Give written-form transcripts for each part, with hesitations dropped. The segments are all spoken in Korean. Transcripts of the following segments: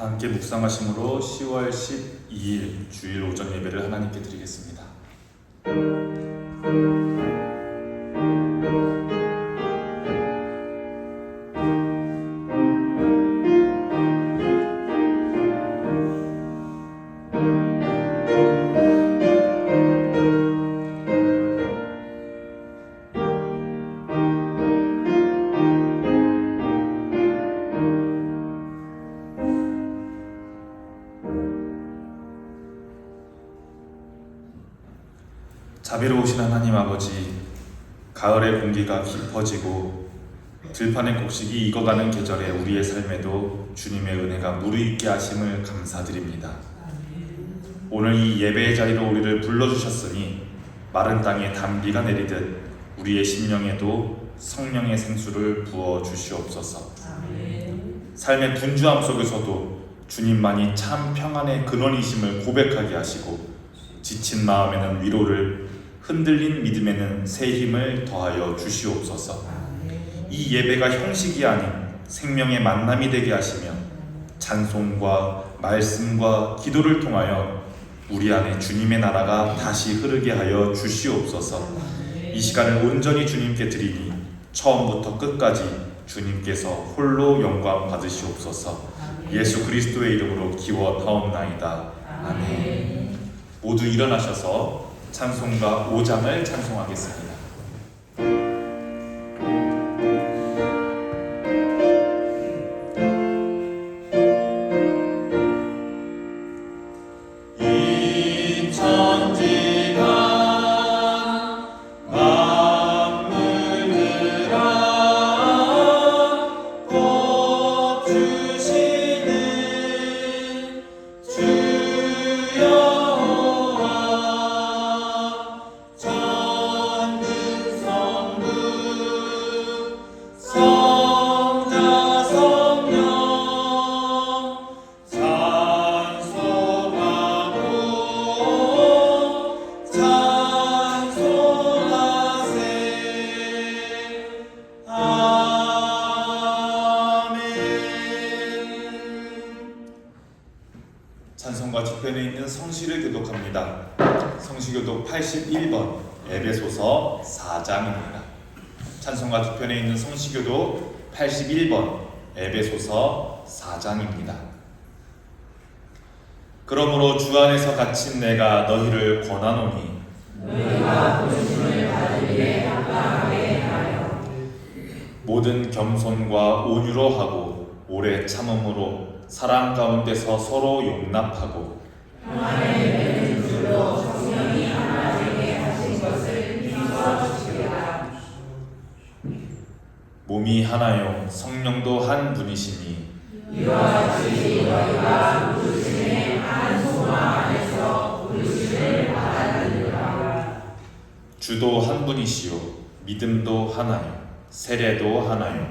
함께 묵상하심으로 10월 12일 주일 오전 예배를 하나님께 드리겠습니다. 자비로우신 하나님 아버지, 가을의 공기가 깊어지고 들판의 곡식이 익어가는 계절에 우리의 삶에도 주님의 은혜가 무르익게 하심을 감사드립니다. 오늘 이 예배의 자리로 우리를 불러주셨으니 마른 땅에 단비가 내리듯 우리의 심령에도 성령의 생수를 부어 주시옵소서. 삶의 분주함 속에서도 주님만이 참 평안의 근원이심을 고백하게 하시고 지친 마음에는 위로를, 흔들린 믿음에는 새 힘을 더하여 주시옵소서. 이 예배가 형식이 아닌 생명의 만남이 되게 하시며 찬송과 말씀과 기도를 통하여 우리 안에 주님의 나라가 다시 흐르게 하여 주시옵소서. 이 시간을 온전히 주님께 드리니 처음부터 끝까지 주님께서 홀로 영광 받으시옵소서. 예수 그리스도의 이름으로 기원하옵나이다. 아멘. 모두 일어나셔서 찬송가 5장을 찬송하겠습니다. 찬송가 뒤편에 있는 성시를 교독합니다. 성시교독 81번 에베소서 4장입니다. 찬송가 뒤편에 있는 성시교독 81번 에베소서 4장입니다. 그러므로 주 안에서 갇힌 내가 너희를 권하노니 너희가 부르심을 받으리에 합당하게 하여 모든 겸손과 온유로 하고 오래 참음으로 사랑 가운데서 서로 용납하고 평안에 매는 줄로 성령이 하나 되게 하신 것을 힘써 주시리라. 몸이 하나요 성령도 한 분이시니 이와 같이 너희가 부르심의 한 소망 안에서 부르심을 받았느니라. 주도 한 분이시요 믿음도 하나요 세례도 하나요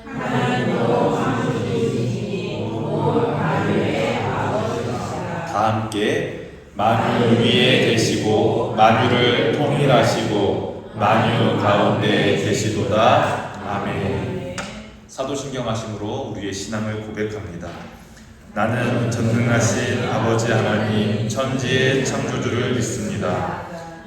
하나님도 한 분이시니 온 만유의 아버지시라. 다 함께 만유 위에 계시고 만유를 통일하시고 만유 가운데 계시도다. 아멘. 사도신경 하심으로 우리의 신앙을 고백합니다. 나는 전능하신 아버지 하나님 천지의 창조주를 믿습니다.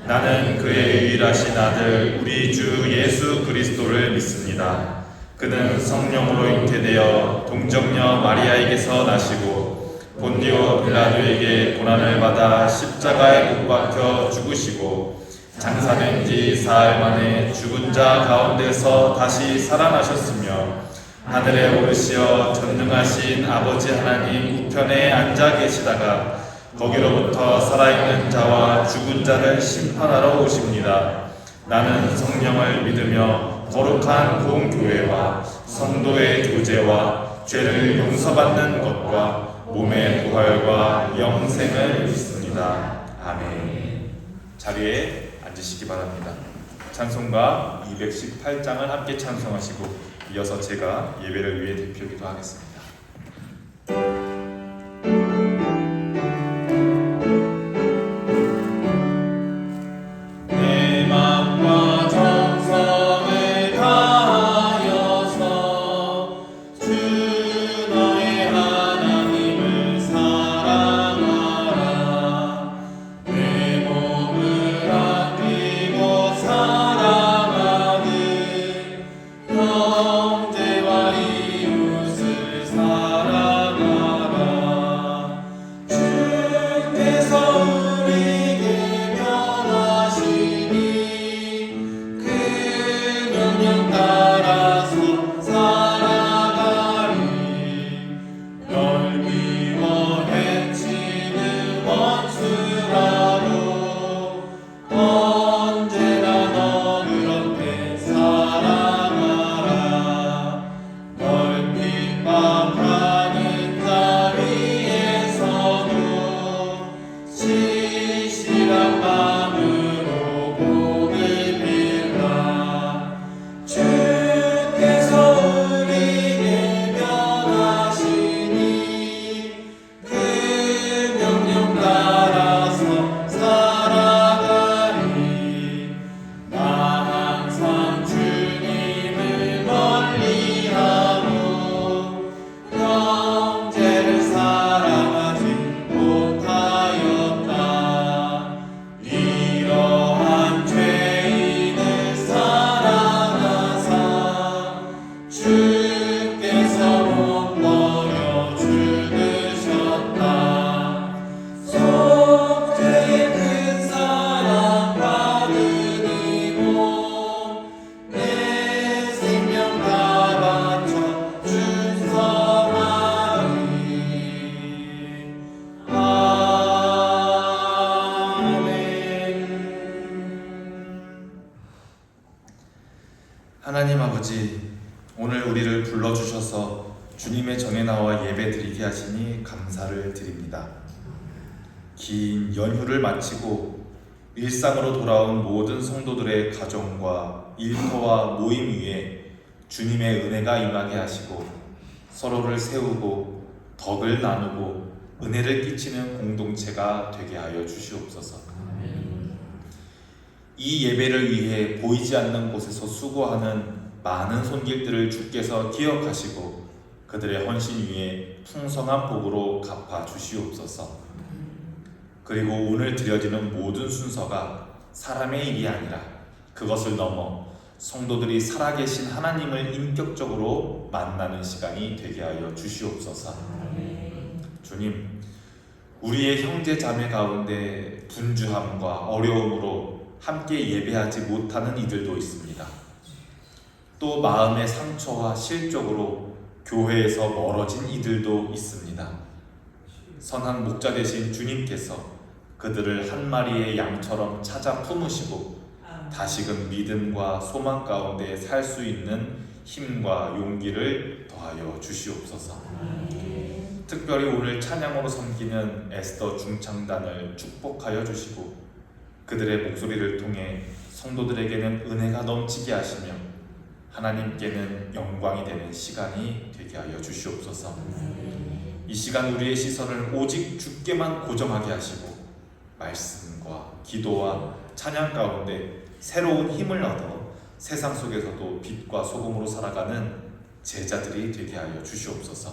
나는 그의 유일하신 아들 우리 주 예수 그리스도를 믿습니다. 그는 성령으로 잉태되어 동정녀 마리아에게서 나시고 본디오 빌라도에게 고난을 받아 십자가에 못 박혀 죽으시고 장사된 지 사흘 만에 죽은 자 가운데서 다시 살아나셨으며 하늘에 오르시어 전능하신 아버지 하나님 우편에 앉아 계시다가 거기로부터 살아있는 자와 죽은 자를 심판하러 오십니다. 나는 성령을 믿으며 거룩한 공교회와 성도의 교제와 죄를 용서받는 것과 몸의 부활과 영생을 믿습니다. 아멘. 자리에 앉으시기 바랍니다. 찬송가 218장을 함께 찬송하시고 이어서 제가 예배를 위해 대표기도 하겠습니다. 주 너의 하나님을 아버지, 오늘 우리를 불러주셔서 주님의 전에 나와 예배드리게 하시니 감사를 드립니다. 긴 연휴를 마치고 일상으로 돌아온 모든 성도들의 가정과 일터와 모임 위에 주님의 은혜가 임하게 하시고 서로를 세우고 덕을 나누고 은혜를 끼치는 공동체가 되게 하여 주시옵소서. 이 예배를 위해 보이지 않는 곳에서 수고하는 많은 손길들을 주께서 기억하시고 그들의 헌신 위에 풍성한 복으로 갚아 주시옵소서. 그리고 오늘 드려지는 모든 순서가 사람의 일이 아니라 그것을 넘어 성도들이 살아계신 하나님을 인격적으로 만나는 시간이 되게 하여 주시옵소서. 주님, 우리의 형제 자매 가운데 분주함과 어려움으로 함께 예배하지 못하는 이들도 있습니다. 또 마음의 상처와 실족으로 교회에서 멀어진 이들도 있습니다. 선한 목자 되신 주님께서 그들을 한 마리의 양처럼 찾아 품으시고 다시금 믿음과 소망 가운데 살 수 있는 힘과 용기를 더하여 주시옵소서. 특별히 오늘 찬양으로 섬기는 에스더 중창단을 축복하여 주시고 그들의 목소리를 통해 성도들에게는 은혜가 넘치게 하시며 하나님께는 영광이 되는 시간이 되게 하여 주시옵소서. 이 시간 우리의 시선을 오직 주께만 고정하게 하시고 말씀과 기도와 찬양 가운데 새로운 힘을 얻어 세상 속에서도 빛과 소금으로 살아가는 제자들이 되게 하여 주시옵소서.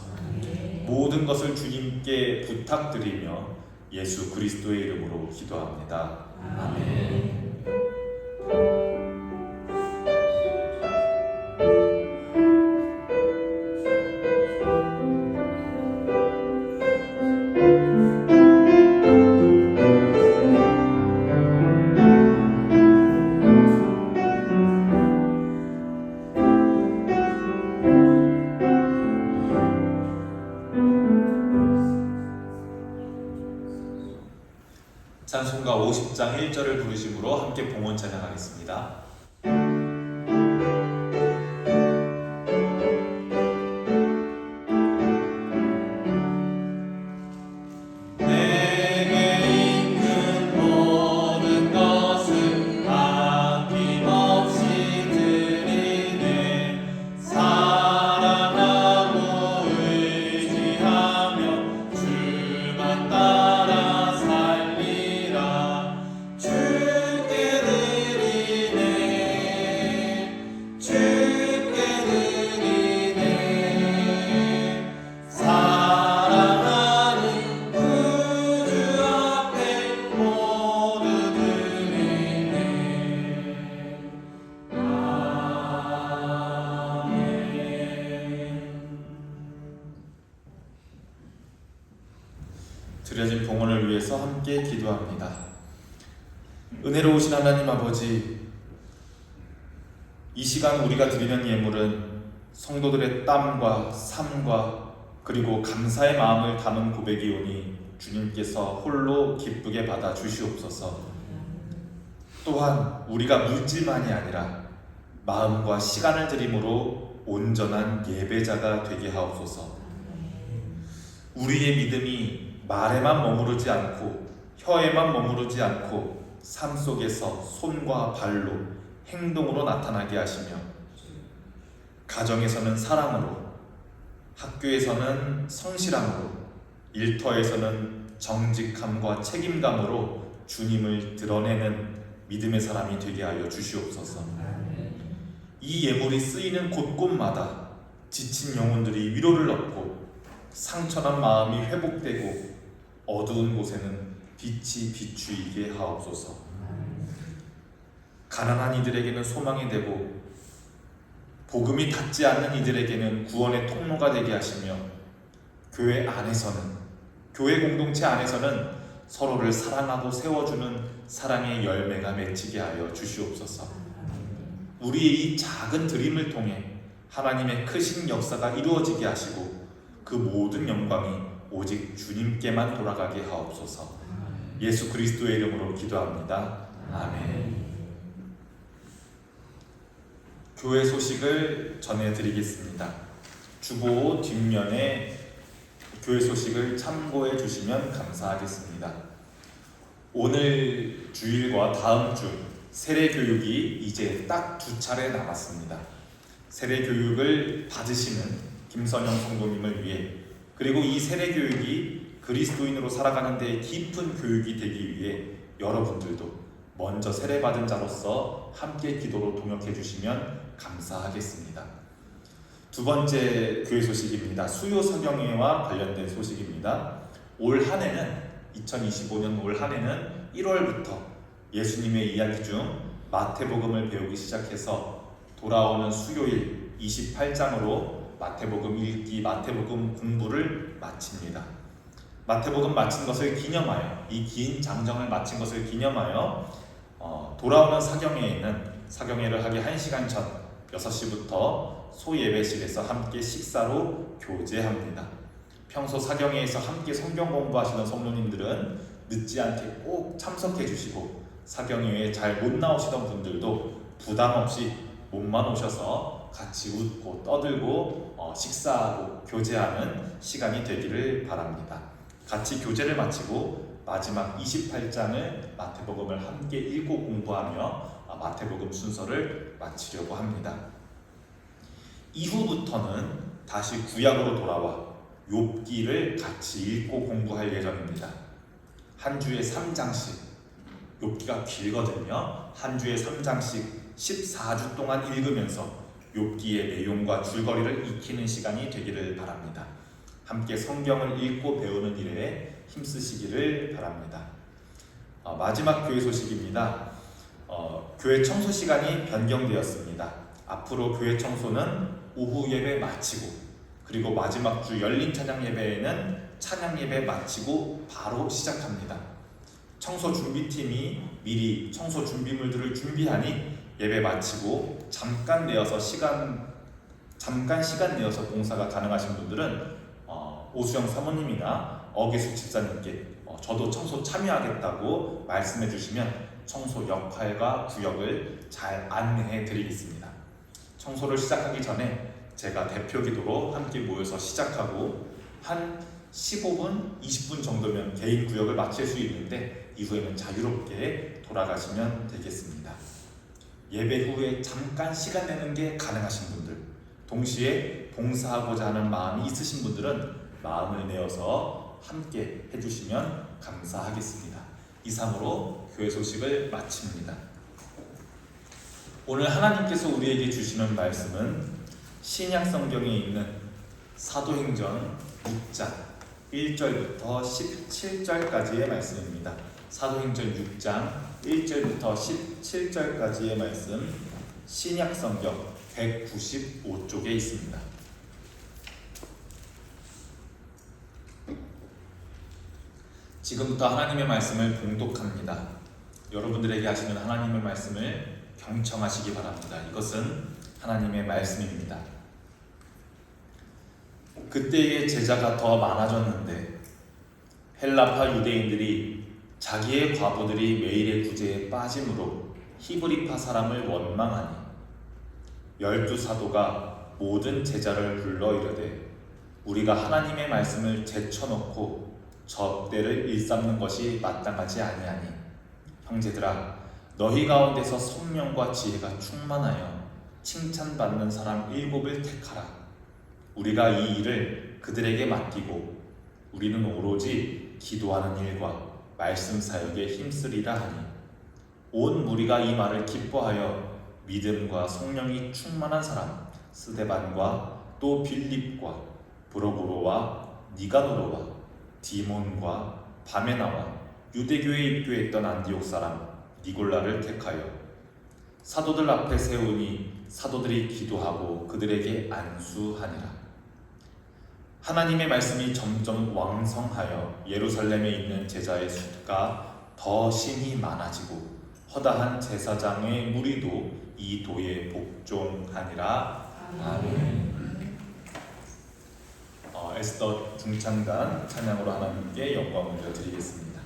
모든 것을 주님께 부탁드리며 예수 그리스도의 이름으로 기도합니다. 아멘. 찬송가 50장 1절을 부르심으로 함께 봉헌 찬양하겠습니다. 드려진 봉헌을 위해서 함께 기도합니다. 은혜로우신 하나님 아버지, 이 시간 우리가 드리는 예물은 성도들의 땀과 삶과 그리고 감사의 마음을 담은 고백이오니 주님께서 홀로 기쁘게 받아 주시옵소서. 또한 우리가 물질만이 아니라 마음과 시간을 드림으로 온전한 예배자가 되게 하옵소서. 우리의 믿음이 말에만 머무르지 않고 혀에만 머무르지 않고 삶 속에서 손과 발로 행동으로 나타나게 하시며 가정에서는 사랑으로, 학교에서는 성실함으로, 일터에서는 정직함과 책임감으로 주님을 드러내는 믿음의 사람이 되게 하여 주시옵소서. 이 예물이 쓰이는 곳곳마다 지친 영혼들이 위로를 얻고 상처난 마음이 회복되고 어두운 곳에는 빛이 비추이게 하옵소서. 가난한 이들에게는 소망이 되고 복음이 닿지 않는 이들에게는 구원의 통로가 되게 하시며 교회 안에서는, 교회 공동체 안에서는 서로를 사랑하고 세워주는 사랑의 열매가 맺히게 하여 주시옵소서. 우리의 이 작은 드림을 통해 하나님의 크신 역사가 이루어지게 하시고 그 모든 영광이 오직 주님께만 돌아가게 하옵소서. 예수 그리스도의 이름으로 기도합니다. 아멘. 교회 소식을 전해드리겠습니다. 주보 뒷면에 교회 소식을 참고해 주시면 감사하겠습니다. 오늘 주일과 다음 주 세례 교육이 이제 딱 2차례 남았습니다. 세례 교육을 받으시는 김선영 성도님을 위해, 그리고 이 세례 교육이 그리스도인으로 살아가는 데 깊은 교육이 되기 위해 여러분들도 먼저 세례받은 자로서 함께 기도로 동역해 주시면 감사하겠습니다. 두 번째 교회 소식입니다. 수요 사경회와 관련된 소식입니다. 올 한 해는 2025년 올 한 해는 1월부터 예수님의 이야기 중 마태복음을 배우기 시작해서 돌아오는 수요일 28장으로 마태복음 읽기, 마태복음 공부를 마칩니다. 마태복음 마친 것을 기념하여, 이 긴 장정을 마친 것을 기념하여 돌아오는 사경회에는 사경회를 하기 1시간 전 6시부터 소예배실에서 함께 식사로 교제합니다. 평소 사경회에서 함께 성경 공부하시는 성도님들은 늦지 않게 꼭 참석해 주시고, 사경회에 잘 못 나오시던 분들도 부담 없이 몸만 오셔서 같이 웃고 떠들고 식사하고 교제하는 시간이 되기를 바랍니다. 같이 교제를 마치고 마지막 28장을 마태복음을 함께 읽고 공부하며 마태복음 순서를 마치려고 합니다. 이후부터는 다시 구약으로 돌아와 욥기를 같이 읽고 공부할 예정입니다. 한 주에 3장씩, 욥기가 길거든요. 한 주에 3장씩 14주 동안 읽으면서 욥기의 내용과 줄거리를 익히는 시간이 되기를 바랍니다. 함께 성경을 읽고 배우는 일에 힘쓰시기를 바랍니다. 마지막 교회 소식입니다. 교회 청소 시간이 변경되었습니다. 앞으로 교회 청소는 오후 예배 마치고, 그리고 마지막 주 열린 찬양 예배에는 찬양 예배 마치고 바로 시작합니다. 청소 준비팀이 미리 청소 준비물들을 준비하니 예배 마치고 잠깐 시간 내어서 봉사가 가능하신 분들은 오수영 사모님이나 어기수 집사님께 저도 청소 참여하겠다고 말씀해 주시면 청소 역할과 구역을 잘 안내해 드리겠습니다. 청소를 시작하기 전에 제가 대표 기도로 함께 모여서 시작하고 한 15분, 20분 정도면 개인 구역을 마칠 수 있는데 이후에는 자유롭게 돌아가시면 되겠습니다. 예배 후에 잠깐 시간 내는 게 가능하신 분들, 동시에 봉사하고자 하는 마음이 있으신 분들은 마음을 내어서 함께 해주시면 감사하겠습니다. 이상으로 교회 소식을 마칩니다. 오늘 하나님께서 우리에게 주시는 말씀은 신약 성경에 있는 사도행전 6장 1절부터 17절까지의 말씀입니다. 사도행전 6장 1절부터 17절까지의 말씀, 신약 성경 195쪽에 있습니다. 지금부터 하나님의 말씀을 봉독합니다. 여러분들에게 하시는 하나님의 말씀을 경청하시기 바랍니다. 이것은 하나님의 말씀입니다. 그때의 제자가 더 많아졌는데 헬라파 유대인들이 자기의 과부들이 매일의 구제에 빠짐으로 히브리파 사람을 원망하니 12 사도가 모든 제자를 불러 이르되 우리가 하나님의 말씀을 제쳐놓고 접대를 일삼는 것이 마땅하지 아니하니 형제들아 너희 가운데서 성령과 지혜가 충만하여 칭찬받는 사람 7을 택하라. 우리가 이 일을 그들에게 맡기고 우리는 오로지 기도하는 일과 말씀 사역에 힘쓰리라 하니 온 무리가 이 말을 기뻐하여 믿음과 성령이 충만한 사람 스데반과 또 빌립과 브로고로와 니가노로와 디몬과 바메나와 유대교에 입교했던 안디옥 사람 니골라를 택하여 사도들 앞에 세우니 사도들이 기도하고 그들에게 안수하니라. 하나님의 말씀이 점점 왕성하여 예루살렘에 있는 제자의 수가 더 심히 많아지고 허다한 제사장의 무리도 이 도에 복종하니라. 아멘. 에스더 중창단 찬양으로 하나님께 영광을 드리겠습니다.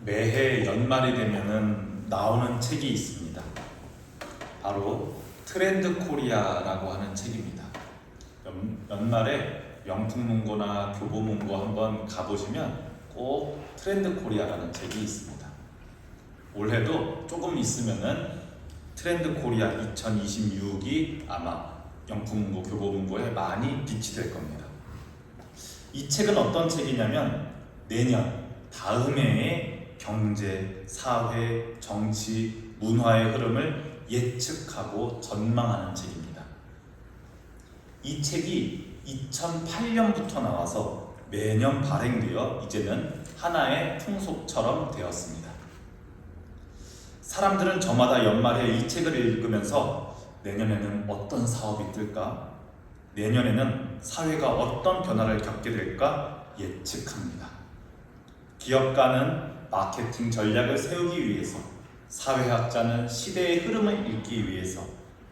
매해 연말이 되면은 나오는 책이 있습니다. 바로 트렌드 코리아라고 하는 책입니다. 연말에 명품문고나 교보문고 한번 가보시면 꼭 트렌드 코리아라는 책이 있습니다. 올해도 조금 있으면은 트렌드 코리아 2026이 아마 명품문고, 교보문고에 많이 비치될 겁니다. 이 책은 어떤 책이냐면 내년, 다음 해의 경제, 사회, 정치, 문화의 흐름을 예측하고 전망하는 책입니다. 이 책이 2008년부터 나와서 매년 발행되어 이제는 하나의 풍속처럼 되었습니다. 사람들은 저마다 연말에 이 책을 읽으면서 내년에는 어떤 사업이 뜰까? 내년에는 사회가 어떤 변화를 겪게 될까 예측합니다. 기업가는 마케팅 전략을 세우기 위해서, 사회학자는 시대의 흐름을 읽기 위해서,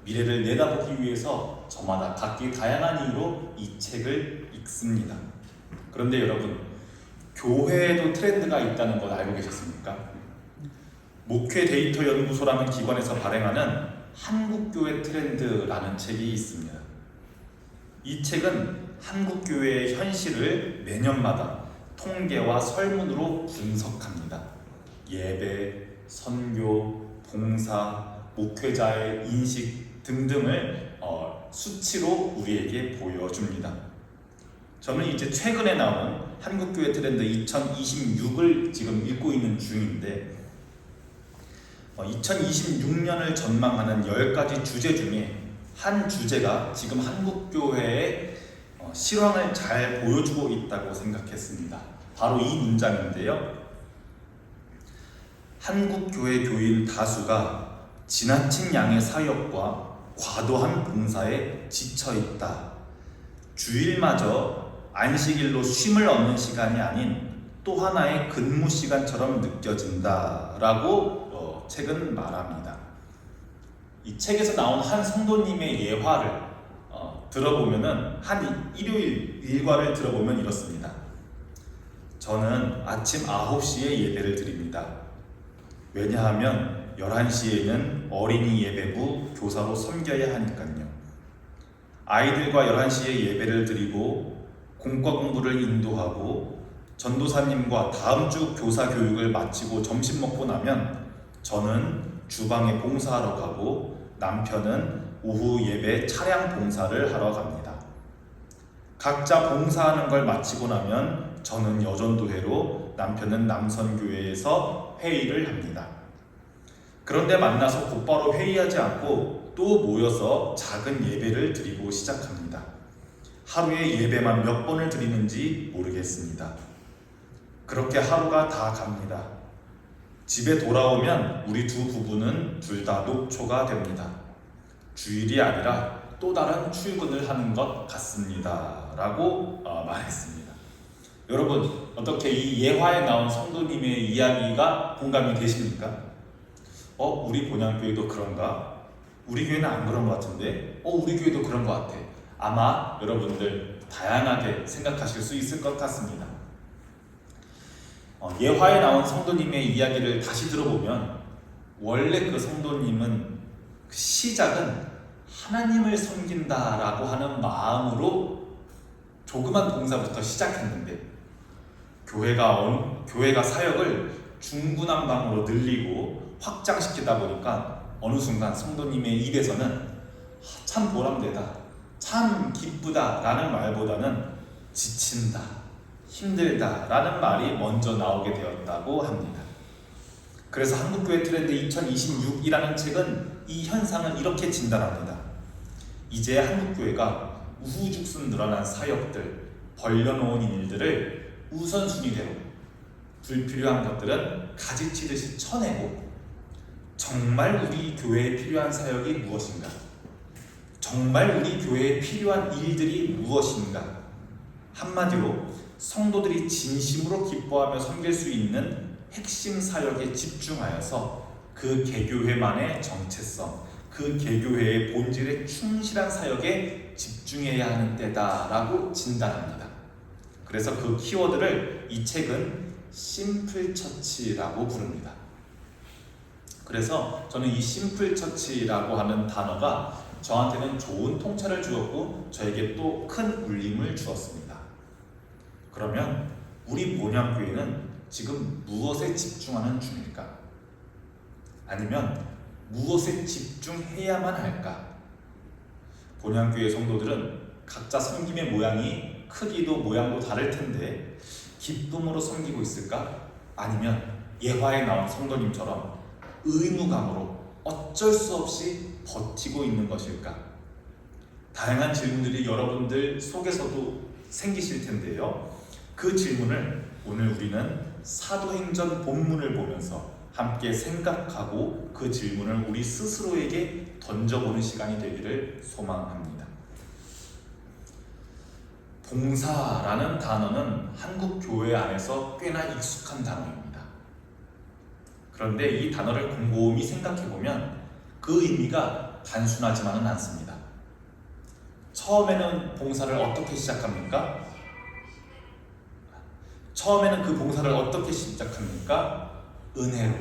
미래를 내다보기 위해서 저마다 각기 다양한 이유로 이 책을 읽습니다. 그런데 여러분, 교회에도 트렌드가 있다는 것 알고 계셨습니까? 목회 데이터 연구소라는 기관에서 발행하는 한국교회 트렌드라는 책이 있습니다. 이 책은 한국교회의 현실을 매년마다 통계와 설문으로 분석합니다. 예배, 선교, 봉사, 목회자의 인식 등등을 수치로 우리에게 보여줍니다. 저는 이제 최근에 나온 한국교회 트렌드 2026을 지금 읽고 있는 중인데 2026년을 전망하는 10가지 주제 중에 한 주제가 지금 한국교회의 실황을 잘 보여주고 있다고 생각했습니다. 바로 이 문장인데요. 한국교회 교인 다수가 지나친 양의 사역과 과도한 봉사에 지쳐있다. 주일마저 안식일로 쉼을 얻는 시간이 아닌 또 하나의 근무 시간처럼 느껴진다 라고 책은 말합니다. 이 책에서 나온 한 성도님의 예화를 들어보면은 한 일요일 일과를 들어보면 이렇습니다. 저는 아침 9시에 예배를 드립니다. 왜냐하면 11시에는 어린이 예배부 교사로 섬겨야 하니까요. 아이들과 11시에 예배를 드리고 공과 공부를 인도하고 전도사님과 다음 주 교사 교육을 마치고 점심 먹고 나면 저는 주방에 봉사하러 가고 남편은 오후 예배 차량 봉사를 하러 갑니다. 각자 봉사하는 걸 마치고 나면 저는 여전도회로, 남편은 남선교회에서 회의를 합니다. 그런데 만나서 곧바로 회의하지 않고 또 모여서 작은 예배를 드리고 시작합니다. 하루에 예배만 몇 번을 드리는지 모르겠습니다. 그렇게 하루가 다 갑니다. 집에 돌아오면 우리 두 부부는 둘 다 녹초가 됩니다. 주일이 아니라 또 다른 출근을 하는 것 같습니다. 라고 말했습니다. 여러분, 어떻게 이 예화에 나온 성도님의 이야기가 공감이 되십니까? 우리 본향교회도 그런가? 우리 교회는 안 그런 것 같은데? 우리 교회도 그런 것 같아. 아마 여러분들 다양하게 생각하실 수 있을 것 같습니다. 예화에 나온 성도님의 이야기를 다시 들어보면 원래 그 성도님은 시작은 하나님을 섬긴다라고 하는 마음으로 조그만 봉사부터 시작했는데 교회가 사역을 중구난방으로 늘리고 확장시키다 보니까 어느 순간 성도님의 입에서는 참 보람되다, 참 기쁘다 라는 말보다는 지친다, 힘들다 라는 말이 먼저 나오게 되었다고 합니다. 그래서 한국교회 트렌드 2026이라는 책은 이 현상을 이렇게 진단합니다. 이제 한국교회가 우후죽순 늘어난 사역들, 벌려놓은 일들을 우선순위대로 불필요한 것들은 가지치듯이 쳐내고 정말 우리 교회에 필요한 사역이 무엇인가? 정말 우리 교회에 필요한 일들이 무엇인가? 한마디로 성도들이 진심으로 기뻐하며 섬길 수 있는 핵심 사역에 집중하여서 그 개교회만의 정체성, 그 개교회의 본질에 충실한 사역에 집중해야 하는 때다라고 진단합니다. 그래서 그 키워드를 이 책은 심플 처치라고 부릅니다. 그래서 저는 이 심플 처치라고 하는 단어가 저한테는 좋은 통찰을 주었고 저에게 또 큰 울림을 주었습니다. 그러면 우리 본향교회는 지금 무엇에 집중하는 중일까? 아니면 무엇에 집중해야만 할까? 본향교회 성도들은 각자 섬김의 모양이 크기도 모양도 다를 텐데 기쁨으로 섬기고 있을까? 아니면 예화에 나온 성도님처럼 의무감으로 어쩔 수 없이 버티고 있는 것일까? 다양한 질문들이 여러분들 속에서도 생기실 텐데요. 그 질문을 오늘 우리는 사도행전 본문을 보면서 함께 생각하고 그 질문을 우리 스스로에게 던져보는 시간이 되기를 소망합니다. 봉사라는 단어는 한국 교회 안에서 꽤나 익숙한 단어입니다. 그런데 이 단어를 곰곰이 생각해보면 그 의미가 단순하지만은 않습니다. 처음에는 봉사를 어떻게 시작합니까? 처음에는 그 봉사를 어떻게 시작합니까? 은혜로,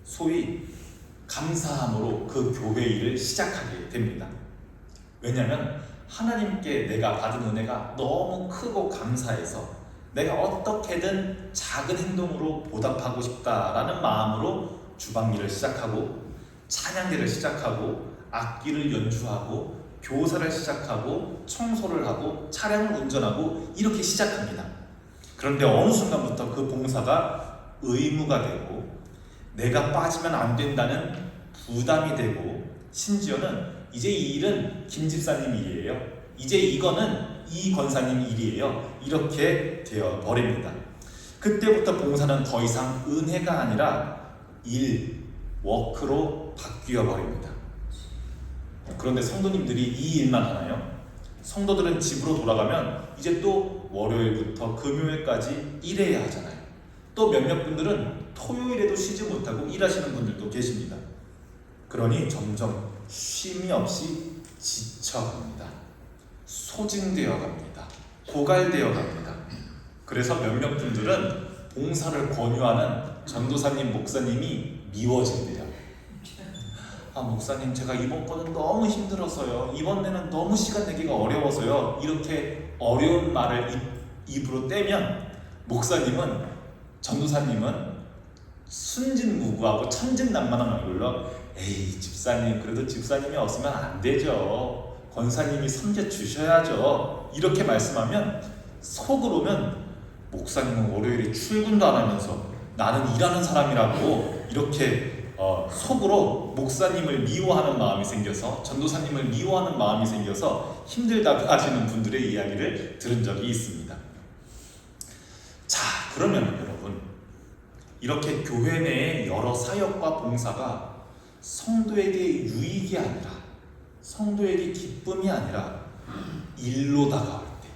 소위 감사함으로 그 교회 일을 시작하게 됩니다. 왜냐하면 하나님께 내가 받은 은혜가 너무 크고 감사해서 내가 어떻게든 작은 행동으로 보답하고 싶다라는 마음으로 주방일을 시작하고 찬양대를 시작하고 악기를 연주하고 교사를 시작하고 청소를 하고 차량을 운전하고 이렇게 시작합니다. 그런데 어느 순간부터 그 봉사가 의무가 되고 내가 빠지면 안 된다는 부담이 되고 심지어는 이제 이 일은 김 집사님 일이에요. 이제 이거는 이 권사님 일이에요. 이렇게 되어 버립니다. 그때부터 봉사는 더 이상 은혜가 아니라 일, 워크로 바뀌어 버립니다. 그런데 성도님들이 이 일만 하나요? 성도들은 집으로 돌아가면 이제 또 월요일부터 금요일까지 일해야 하잖아요. 또 몇몇 분들은 토요일에도 쉬지 못하고 일하시는 분들도 계십니다. 그러니 점점 쉼이 없이 지쳐갑니다. 소진되어 갑니다. 고갈되어 갑니다. 그래서 몇몇 분들은 봉사를 권유하는 전도사님, 목사님이 미워진대요. 아, 목사님, 제가 이번 거는 너무 힘들어서요. 이번에는 너무 시간 내기가 어려워서요. 이렇게 어려운 말을 입으로 떼면 목사님은, 전도사님은 순진무구하고 천진난만한 얼굴로 에이, 집사님, 그래도 집사님이 없으면 안 되죠. 권사님이 섬겨주셔야죠. 이렇게 말씀하면 속으로는 목사님은 월요일에 출근도 안 하면서 나는 일하는 사람이라고 이렇게 속으로 목사님을 미워하는 마음이 생겨서, 전도사님을 미워하는 마음이 생겨서 힘들다고 하시는 분들의 이야기를 들은 적이 있습니다. 자, 그러면 여러분, 이렇게 교회 내의 여러 사역과 봉사가 성도에게 유익이 아니라, 성도에게 기쁨이 아니라 일로 다가올 때,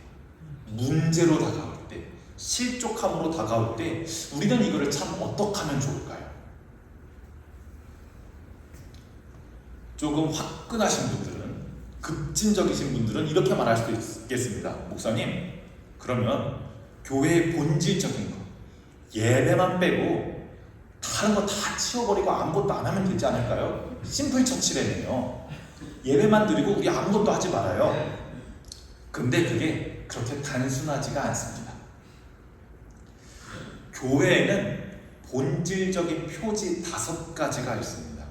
문제로 다가올 때, 실족함으로 다가올 때 우리는 이거를 참 어떻게 하면 좋을까요? 조금 화끈하신 분들은, 급진적이신 분들은 이렇게 말할 수도 있겠습니다. 목사님, 그러면 교회의 본질적인 거, 예배만 빼고 다른 거 다 치워버리고 아무것도 안 하면 되지 않을까요? 심플 처치래네요. 예배만 드리고 우리 아무것도 하지 말아요. 근데 그게 그렇게 단순하지가 않습니다. 교회에는 본질적인 표지 5가지가 있습니다.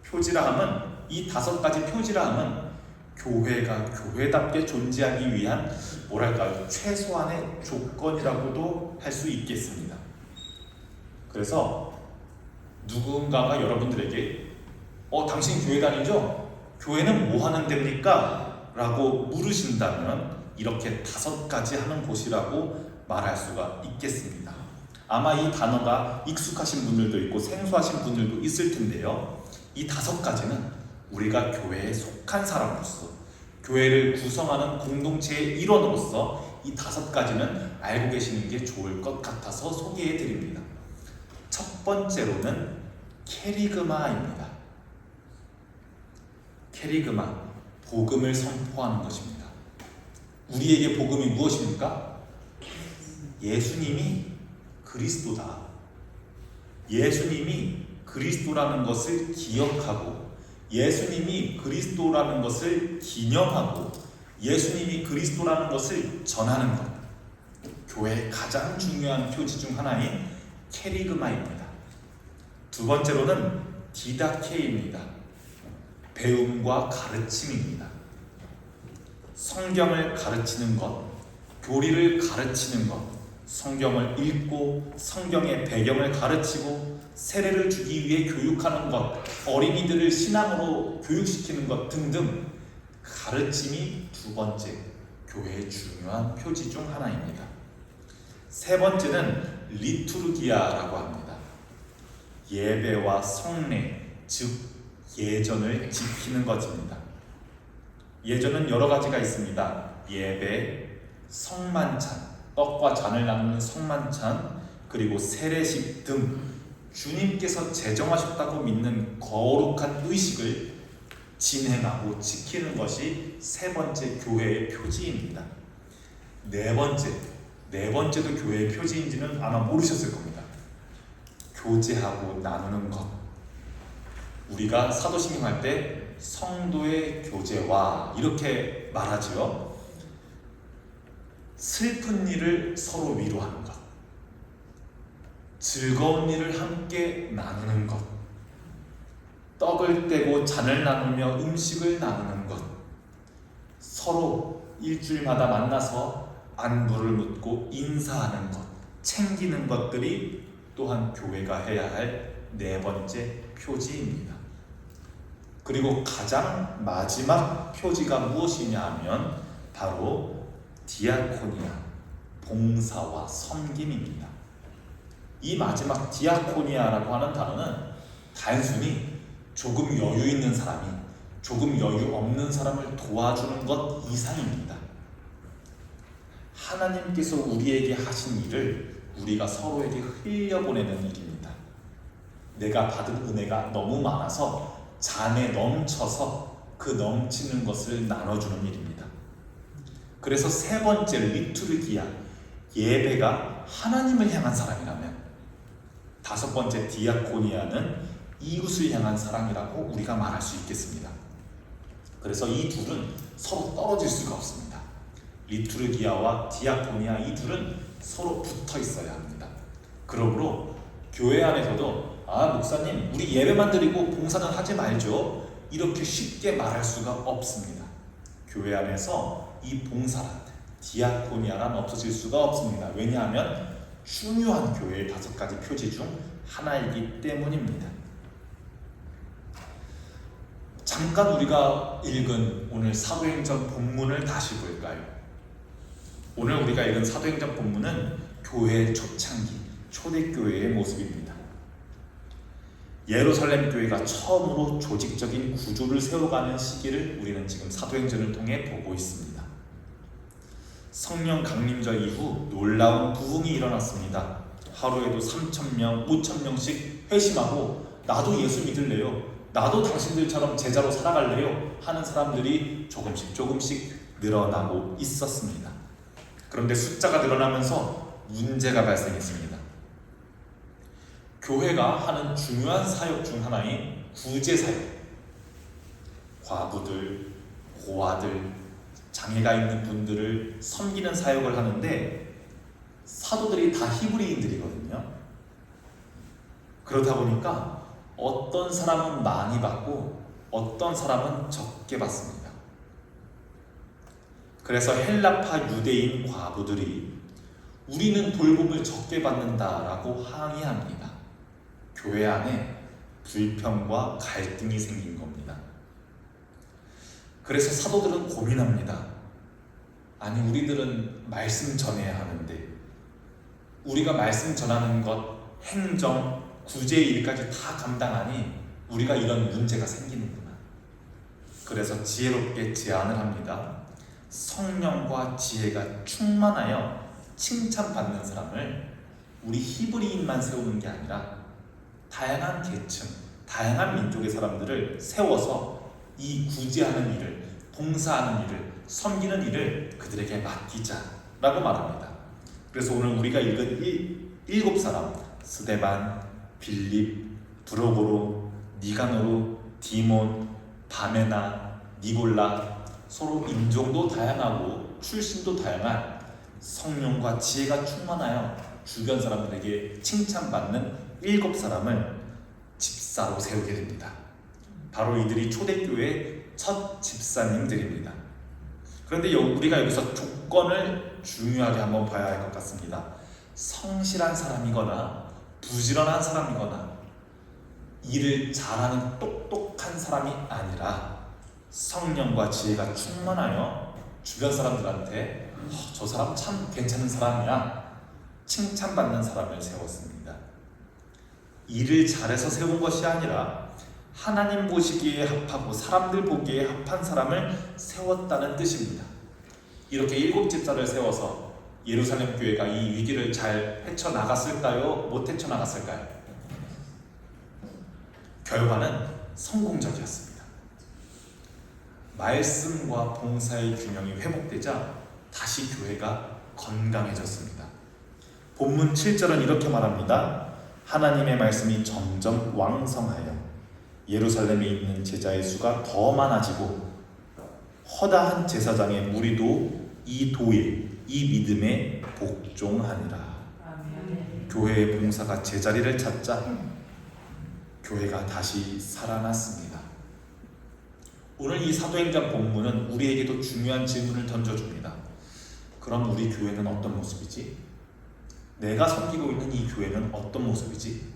표지라 하면, 이 5가지 표지라 하면 교회가 교회답게 존재하기 위한 뭐랄까요, 최소한의 조건이라고도 할 수 있겠습니다. 그래서 누군가가 여러분들에게 당신 교회 다니죠? 교회는 뭐 하는 데입니까? 라고 물으신다면 이렇게 5가지 하는 곳이라고 말할 수가 있겠습니다. 아마 이 단어가 익숙하신 분들도 있고 생소하신 분들도 있을 텐데요. 이 5가지는 우리가 교회에 속한 사람으로서, 교회를 구성하는 공동체의 일원으로서 이 5가지는 알고 계시는 게 좋을 것 같아서 소개해 드립니다. 첫 번째로는 캐리그마입니다. 캐리그마, 복음을 선포하는 것입니다. 우리에게 복음이 무엇입니까? 예수님이 그리스도다. 예수님이 그리스도라는 것을 기억하고 예수님이 그리스도라는 것을 기념하고 예수님이 그리스도라는 것을 전하는 것. 교회의 가장 중요한 표지 중 하나인 캐리그마입니다. 두 번째로는 디다케입니다. 배움과 가르침입니다. 성경을 가르치는 것, 교리를 가르치는 것, 성경을 읽고 성경의 배경을 가르치고 세례를 주기 위해 교육하는 것, 어린이들을 신앙으로 교육시키는 것 등등 가르침이 두 번째 교회의 중요한 표지 중 하나입니다. 세 번째는 리투르기아라고 합니다. 예배와 성례, 즉 예전을 지키는 것입니다. 예전은 여러 가지가 있습니다. 예배, 성만찬, 떡과 잔을 나누는 성만찬, 그리고 세례식 등 주님께서 제정하셨다고 믿는 거룩한 의식을 진행하고 지키는 것이 세 번째 교회의 표지입니다. 네 번째도 교회의 표지인지는 아마 모르셨을 겁니다. 교제하고 나누는 것. 우리가 사도신경 할 때 성도의 교제와 이렇게 말하지요. 슬픈 일을 서로 위로하는 것, 즐거운 일을 함께 나누는 것, 떡을 떼고 잔을 나누며 음식을 나누는 것, 서로 일주일마다 만나서 안부를 묻고 인사하는 것, 챙기는 것들이 또한 교회가 해야 할 네 번째 표지입니다. 그리고 가장 마지막 표지가 무엇이냐 하면 바로 디아코니아, 봉사와 섬김입니다. 이 마지막 디아코니아라고 하는 단어는 단순히 조금 여유 있는 사람이 조금 여유 없는 사람을 도와주는 것 이상입니다. 하나님께서 우리에게 하신 일을 우리가 서로에게 흘려보내는 일입니다. 내가 받은 은혜가 너무 많아서 잔에 넘쳐서 그 넘치는 것을 나눠주는 일입니다. 그래서 세 번째 리투르기아, 예배가 하나님을 향한 사랑이라면 다섯 번째 디아코니아는 이웃을 향한 사랑이라고 우리가 말할 수 있겠습니다. 그래서 이 둘은 서로 떨어질 수가 없습니다. 리투르기아와 디아코니아 이 둘은 서로 붙어 있어야 합니다. 그러므로 교회 안에서도 목사님 우리 예배만 드리고 봉사는 하지 말죠, 이렇게 쉽게 말할 수가 없습니다. 교회 안에서 이 봉사란, 디아코니아란 없어질 수가 없습니다. 왜냐하면 중요한 교회의 다섯 가지 표지 중 하나이기 때문입니다. 잠깐 우리가 읽은 오늘 사도행전 본문을 다시 볼까요? 오늘 우리가 읽은 사도행전 본문은 교회의 초창기, 초대교회의 모습입니다. 예루살렘 교회가 처음으로 조직적인 구조를 세워가는 시기를 우리는 지금 사도행전을 통해 보고 있습니다. 성령 강림절 이후 놀라운 부흥이 일어났습니다. 하루에도 3,000명, 5,000명씩 회심하고 나도 예수 믿을래요, 나도 당신들처럼 제자로 살아갈래요 하는 사람들이 조금씩 늘어나고 있었습니다. 그런데 숫자가 늘어나면서 문제가 발생했습니다. 교회가 하는 중요한 사역 중 하나인 구제 사역, 과부들, 고아들, 장애가 있는 분들을 섬기는 사역을 하는데 사도들이 다 히브리인들이거든요. 그렇다 보니까 어떤 사람은 많이 받고 어떤 사람은 적게 받습니다. 그래서 헬라파 유대인 과부들이 우리는 돌봄을 적게 받는다라고 항의합니다. 교회 안에 불평과 갈등이 생긴 겁니다. 그래서 사도들은 고민합니다. 아니 우리들은 말씀 전해야 하는데 우리가 말씀 전하는 것, 행정, 구제 일까지 다 감당하니 우리가 이런 문제가 생기는구나. 그래서 지혜롭게 제안을 합니다. 성령과 지혜가 충만하여 칭찬받는 사람을 우리 히브리인만 세우는 게 아니라 다양한 계층, 다양한 민족의 사람들을 세워서 이 구제하는 일을, 봉사하는 일을, 섬기는 일을 그들에게 맡기자라고 말합니다. 그래서 오늘 우리가 읽은 일곱 사람, 스데반, 빌립, 브로고로, 니가노로, 디몬, 바메나, 니골라, 서로 인종도 다양하고 출신도 다양한 성령과 지혜가 충만하여 주변 사람들에게 칭찬받는 일곱 사람을 집사로 세우게 됩니다. 바로 이들이 초대교회의 첫 집사님들입니다. 그런데 우리가 여기서 조건을 중요하게 한번 봐야 할 것 같습니다. 성실한 사람이거나 부지런한 사람이거나 일을 잘하는 똑똑한 사람이 아니라 성령과 지혜가 충만하여 주변 사람들한테 저 사람 참 괜찮은 사람이야 칭찬받는 사람을 세웠습니다. 일을 잘해서 세운 것이 아니라 하나님 보시기에 합하고 사람들 보기에 합한 사람을 세웠다는 뜻입니다. 이렇게 일곱 집사를 세워서 예루살렘 교회가 이 위기를 잘 헤쳐나갔을까요? 못 헤쳐나갔을까요? 결과는 성공적이었습니다. 말씀과 봉사의 균형이 회복되자 다시 교회가 건강해졌습니다. 본문 7절은 이렇게 말합니다. 하나님의 말씀이 점점 왕성하여 예루살렘에 있는 제자의 수가 더 많아지고 허다한 제사장의 무리도 이 도에 이 믿음에 복종하니라. 교회의 봉사가 제자리를 찾자 교회가 다시 살아났습니다. 오늘 이 사도행전 본문은 우리에게도 중요한 질문을 던져줍니다. 그럼 우리 교회는 어떤 모습이지? 내가 섬기고 있는 이 교회는 어떤 모습이지?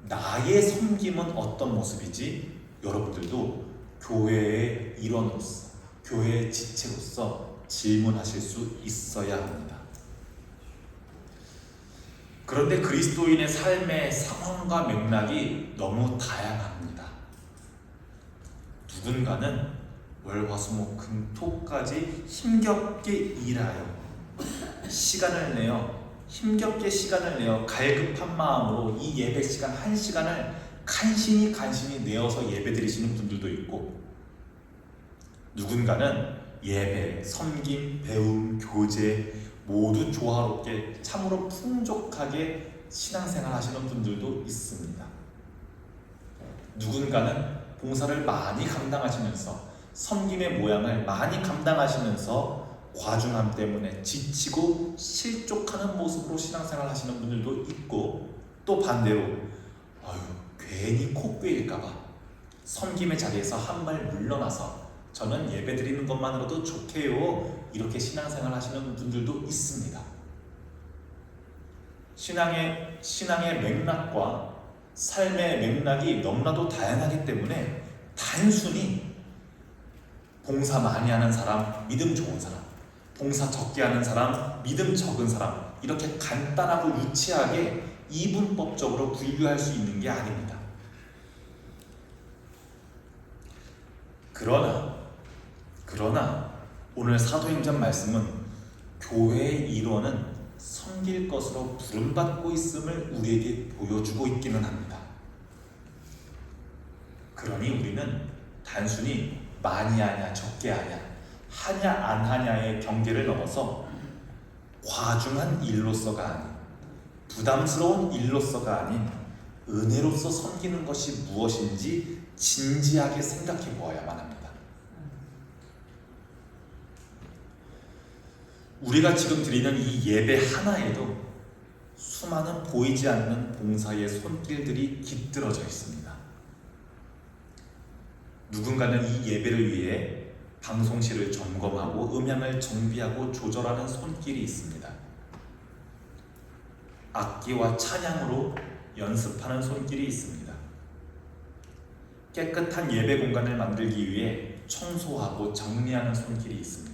나의 섬김은 어떤 모습이지? 여러분들도 교회의 일원으로서, 교회의 지체로서 질문하실 수 있어야 합니다. 그런데 그리스도인의 삶의 상황과 맥락이 너무 다양합니다. 누군가는 월화수목금토까지 힘겹게 일하여 시간을 내어 힘겹게 시간을 내어 갈급한 마음으로 이 예배 시간 1시간을 간신히 내어서 예배 드리시는 분들도 있고, 누군가는 예배, 섬김, 배움, 교제 모두 조화롭게 참으로 풍족하게 신앙생활 하시는 분들도 있습니다. 누군가는 봉사를 많이 감당하시면서 섬김의 모양을 많이 감당하시면서 과중함 때문에 지치고 실족하는 모습으로 신앙생활 하시는 분들도 있고, 또 반대로 괜히 코빼일까봐 섬김의 자리에서 한 발 물러나서 저는 예배 드리는 것만으로도 좋게요 이렇게 신앙생활 하시는 분들도 있습니다. 신앙의 맥락과 삶의 맥락이 너무나도 다양하기 때문에 단순히 봉사 많이 하는 사람, 믿음 좋은 사람, 봉사 적게 하는 사람, 믿음 적은 사람, 이렇게 간단하고 유치하게 이분법적으로 분류할 수 있는 게 아닙니다. 그러나 오늘 사도행전 말씀은 교회의 일원은 섬길 것으로 부름받고 있음을 우리에게 보여주고 있기는 합니다. 그러니 우리는 단순히 많이 하냐 적게 하냐 하냐 안 하냐의 경계를 넘어서 과중한 일로서가 아닌, 부담스러운 일로서가 아닌 은혜로서 섬기는 것이 무엇인지 진지하게 생각해 보아야만 합니다. 우리가 지금 드리는 이 예배 하나에도 수많은 보이지 않는 봉사의 손길들이 깃들어져 있습니다. 누군가는 이 예배를 위해 방송실을 점검하고 음향을 정비하고 조절하는 손길이 있습니다. 악기와 찬양으로 연습하는 손길이 있습니다. 깨끗한 예배 공간을 만들기 위해 청소하고 정리하는 손길이 있습니다.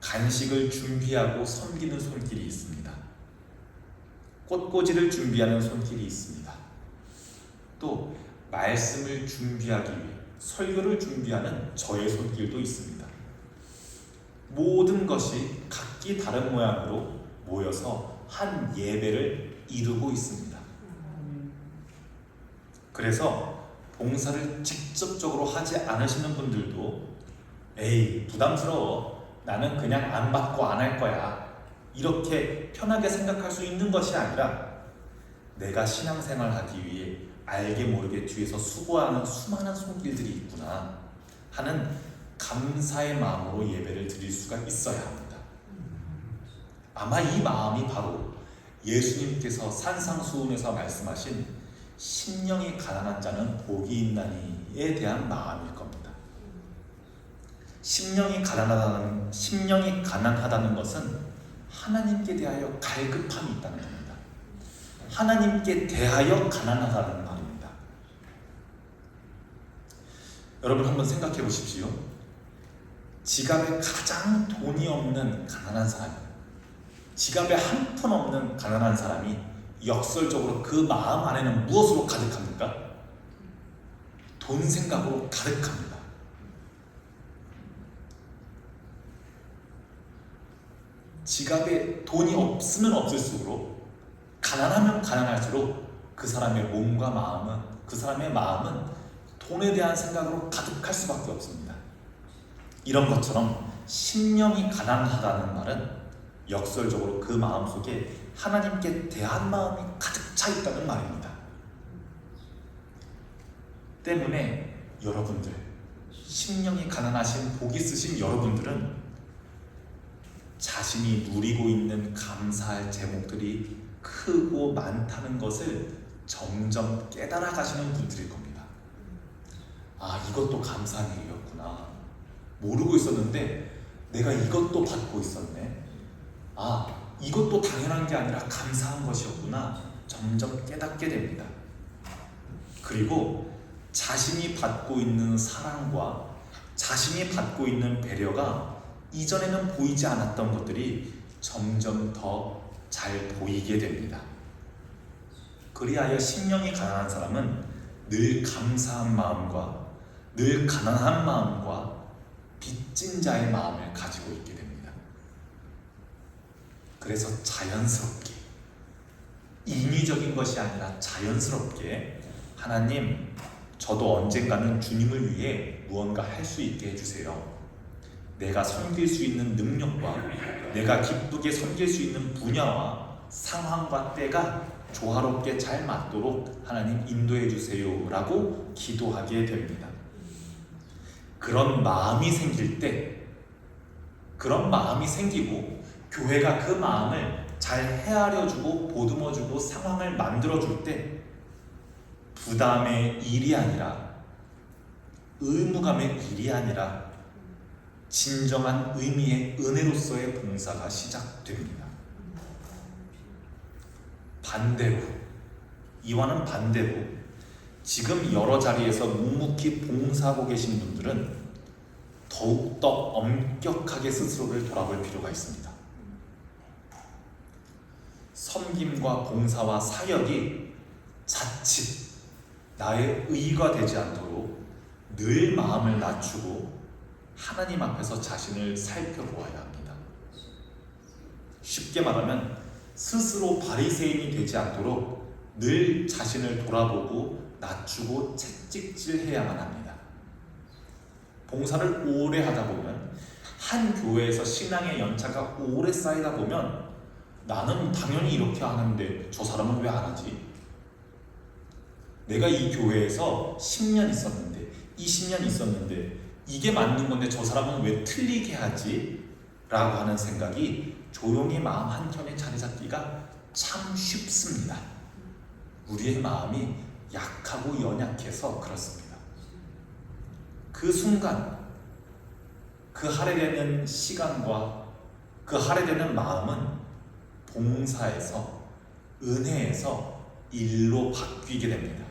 간식을 준비하고 섬기는 손길이 있습니다. 꽃꽂이를 준비하는 손길이 있습니다. 또 말씀을 준비하기 위해 설교를 준비하는 저의 손길도 있습니다. 모든 것이 각기 다른 모양으로 모여서 한 예배를 이루고 있습니다. 그래서 봉사를 직접적으로 하지 않으시는 분들도 에이 부담스러워, 나는 그냥 안 받고 안 할 거야, 이렇게 편하게 생각할 수 있는 것이 아니라 내가 신앙생활 하기 위해 알게 모르게 뒤에서 수고하는 수많은 손길들이 있구나 하는 감사의 마음으로 예배를 드릴 수가 있어야 합니다. 아마 이 마음이 바로 예수님께서 산상수훈에서 말씀하신 심령이 가난한 자는 복이 있나니에 대한 마음일 겁니다. 심령이 가난하다는 것은 하나님께 대하여 갈급함이 있다는 겁니다. 하나님께 대하여 가난하다는 말입니다. 여러분 한번 생각해 보십시오. 지갑에 가장 돈이 없는 가난한 사람, 지갑에 한 푼 없는 가난한 사람이 역설적으로 그 마음 안에는 무엇으로 가득합니까? 돈 생각으로 가득합니다. 지갑에 돈이 없으면 없을수록, 가난하면 가난할수록 그 사람의 몸과 마음은, 그 사람의 마음은 돈에 대한 생각으로 가득할 수밖에 없습니다. 이런 것처럼 심령이 가난하다는 말은 역설적으로 그 마음속에 하나님께 대한 마음이 가득 차 있다는 말입니다. 때문에 여러분들, 심령이 가난하신 복 있으신 여러분들은 자신이 누리고 있는 감사할 제목들이 크고 많다는 것을 점점 깨달아 가시는 분들일 겁니다. 아, 이것도 감사한 일이었구나. 모르고 있었는데 내가 이것도 받고 있었네. 아, 이것도 당연한 게 아니라 감사한 것이었구나. 점점 깨닫게 됩니다. 그리고 자신이 받고 있는 사랑과 자신이 받고 있는 배려가 이전에는 보이지 않았던 것들이 점점 더 잘 보이게 됩니다. 그리하여 심령이 가난한 사람은 늘 감사한 마음과 늘 가난한 마음과 빚진 자의 마음을 가지고 있게 됩니다. 그래서 자연스럽게, 인위적인 것이 아니라 자연스럽게 하나님, 저도 언젠가는 주님을 위해 무언가 할 수 있게 해주세요. 내가 섬길 수 있는 능력과 내가 기쁘게 섬길 수 있는 분야와 상황과 때가 조화롭게 잘 맞도록 하나님 인도해 주세요 라고 기도하게 됩니다. 그런 마음이 생길 때, 그런 마음이 생기고 교회가 그 마음을 잘 헤아려주고 보듬어주고 상황을 만들어줄 때 부담의 일이 아니라, 의무감의 일이 아니라 진정한 의미의 은혜로서의 봉사가 시작됩니다. 반대로, 이와는 반대로 지금 여러 자리에서 묵묵히 봉사하고 계신 분들은 더욱더 엄격하게 스스로를 돌아볼 필요가 있습니다. 섬김과 봉사와 사역이 자칫 나의 의가 되지 않도록 늘 마음을 낮추고 하나님 앞에서 자신을 살펴보아야 합니다. 쉽게 말하면 스스로 바리새인이 되지 않도록 늘 자신을 돌아보고 낮추고 채찍질해야만 합니다. 봉사를 오래 하다 보면, 한 교회에서 신앙의 연차가 오래 쌓이다 보면 나는 당연히 이렇게 하는데 저 사람은 왜 안 하지? 내가 이 교회에서 10년 있었는데 20년 있었는데 이게 맞는 건데 저 사람은 왜 틀리게 하지? 라고 하는 생각이 조용히 마음 한켠에 자리 잡기가 참 쉽습니다. 우리의 마음이 약하고 연약해서 그렇습니다. 그 순간, 그 할애되는 시간과 그 할애되는 마음은 봉사에서, 은혜에서 일로 바뀌게 됩니다.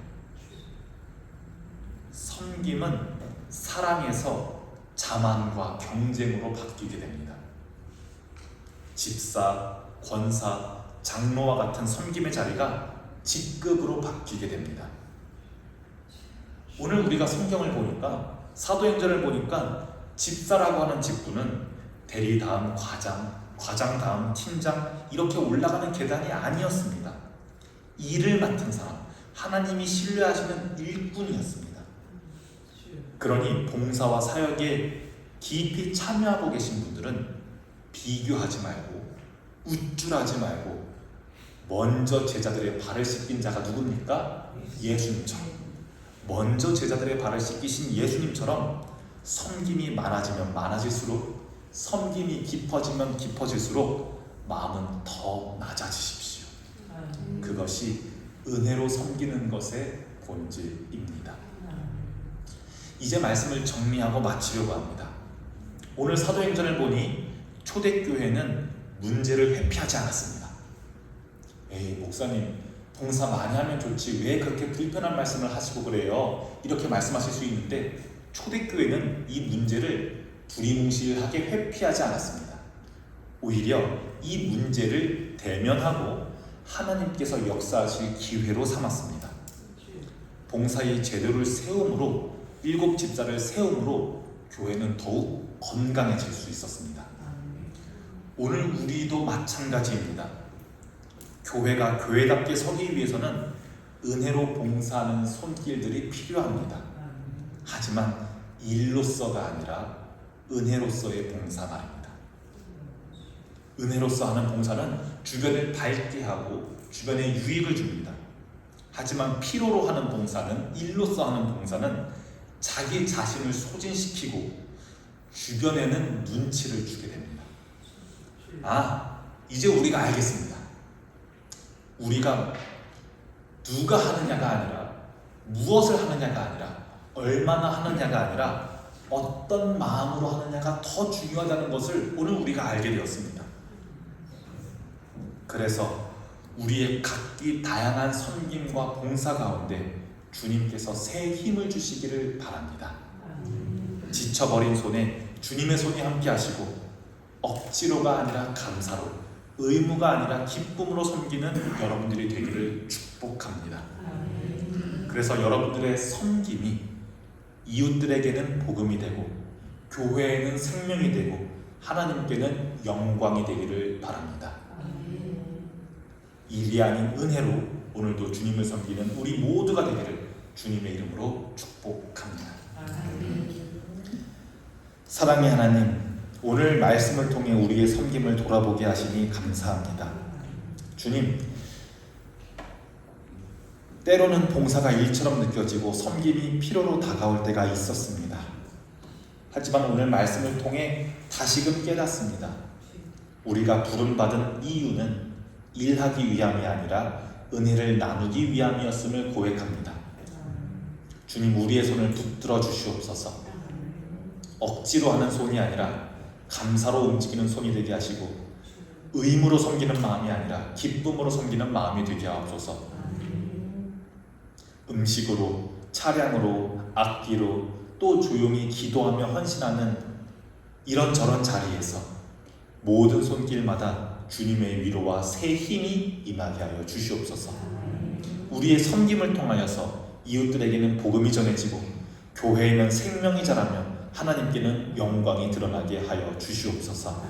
섬김은 사랑에서 자만과 경쟁으로 바뀌게 됩니다. 집사, 권사, 장로와 같은 섬김의 자리가 직급으로 바뀌게 됩니다. 오늘 우리가 성경을 보니까, 사도행전을 보니까 집사라고 하는 직분은 대리 다음 과장, 과장 다음 팀장, 이렇게 올라가는 계단이 아니었습니다. 일을 맡은 사람, 하나님이 신뢰하시는 일꾼이었습니다. 그러니 봉사와 사역에 깊이 참여하고 계신 분들은 비교하지 말고 우쭐하지 말고 먼저 제자들의 발을 씻긴 자가 누굽니까? 예수님처럼. 먼저 제자들의 발을 씻기신 예수님처럼 섬김이 많아지면 많아질수록, 섬김이 깊어지면 깊어질수록 마음은 더 낮아지십시오. 그것이 은혜로 섬기는 것의 본질입니다. 이제 말씀을 정리하고 마치려고 합니다. 오늘 사도행전을 보니 초대교회는 문제를 회피하지 않았습니다. 에이, 목사님 봉사 많이 하면 좋지 왜 그렇게 불편한 말씀을 하시고 그래요? 이렇게 말씀하실 수 있는데, 초대교회는 이 문제를 두리뭉실하게 회피하지 않았습니다. 오히려 이 문제를 대면하고 하나님께서 역사하실 기회로 삼았습니다. 봉사의 제도를 세움으로, 7 집사를 세움으로 교회는 더욱 건강해질 수 있었습니다. 오늘 우리도 마찬가지입니다. 교회가 교회답게 서기 위해서는 은혜로 봉사하는 손길들이 필요합니다. 하지만 일로서가 아니라 은혜로서의 봉사 말입니다. 은혜로서 하는 봉사는 주변을 밝게 하고 주변에 유익을 줍니다. 하지만 필요로 하는 봉사는, 일로서 하는 봉사는 자기 자신을 소진시키고 주변에는 눈치를 주게 됩니다. 이제 우리가 알겠습니다. 우리가 누가 하느냐가 아니라, 무엇을 하느냐가 아니라, 얼마나 하느냐가 아니라 어떤 마음으로 하느냐가 더 중요하다는 것을 오늘 우리가 알게 되었습니다. 그래서 우리의 각기 다양한 섬김과 봉사 가운데 주님께서 새 힘을 주시기를 바랍니다. 지쳐버린 손에 주님의 손이 함께 하시고, 억지로가 아니라 감사로, 의무가 아니라 기쁨으로 섬기는 여러분들이 되기를 축복합니다. 그래서 여러분들의 섬김이 이웃들에게는 복음이 되고, 교회에는 생명이 되고, 하나님께는 영광이 되기를 바랍니다. 일이 아닌 은혜로 오늘도 주님을 섬기는 우리 모두가 되기를 주님의 이름으로 축복합니다. 사랑의 하나님, 오늘 말씀을 통해 우리의 섬김을 돌아보게 하시니 감사합니다. 주님, 때로는 봉사가 일처럼 느껴지고 섬김이 필요로 다가올 때가 있었습니다. 하지만 오늘 말씀을 통해 다시금 깨닫습니다. 우리가 부름받은 이유는 일하기 위함이 아니라 은혜를 나누기 위함이었음을 고백합니다. 주님, 우리의 손을 붙들어 주시옵소서. 억지로 하는 손이 아니라 감사로 움직이는 손이 되게 하시고, 의무로 섬기는 마음이 아니라 기쁨으로 섬기는 마음이 되게 하옵소서. 음식으로, 차량으로, 악기로, 또 조용히 기도하며 헌신하는 이런저런 자리에서 모든 손길마다 주님의 위로와 새 힘이 임하게 하여 주시옵소서. 우리의 섬김을 통하여서 이웃들에게는 복음이 전해지고, 교회에는 생명이 자라며 하나님께는 영광이 드러나게 하여 주시옵소서.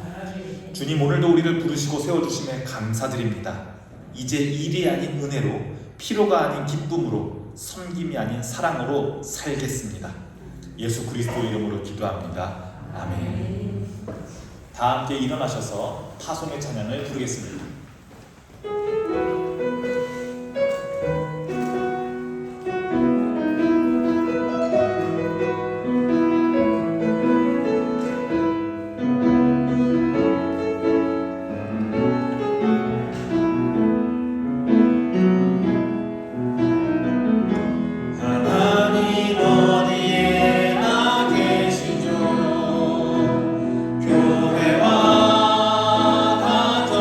주님, 오늘도 우리를 부르시고 세워주심에 감사드립니다. 이제 일이 아닌 은혜로, 필요가 아닌 기쁨으로, 섬김이 아닌 사랑으로 살겠습니다. 예수 그리스도 이름으로 기도합니다. 아멘. 다 함께 일어나셔서 파송의 찬양을 부르겠습니다. 교회와 가정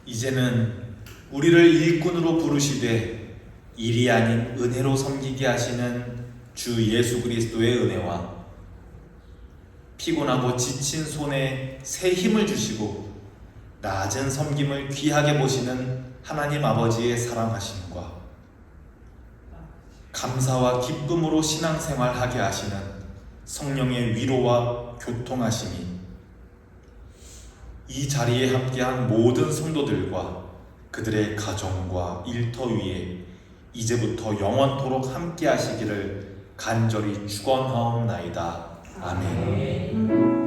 이제는 우리를 일꾼으로 부르시되 일이 아닌 은혜로 섬기게 하시는 주 예수 그리스도의 은혜와 피곤하고 지친 손에 새 힘을 주시고 낮은 섬김을 귀하게 보시는 하나님 아버지의 사랑하심과 감사와 기쁨으로 신앙생활하게 하시는 성령의 위로와 교통하심이 이 자리에 함께한 모든 성도들과 그들의 가정과 일터 위에 이제부터 영원토록 함께 하시기를 간절히 축원하옵나이다. 아멘.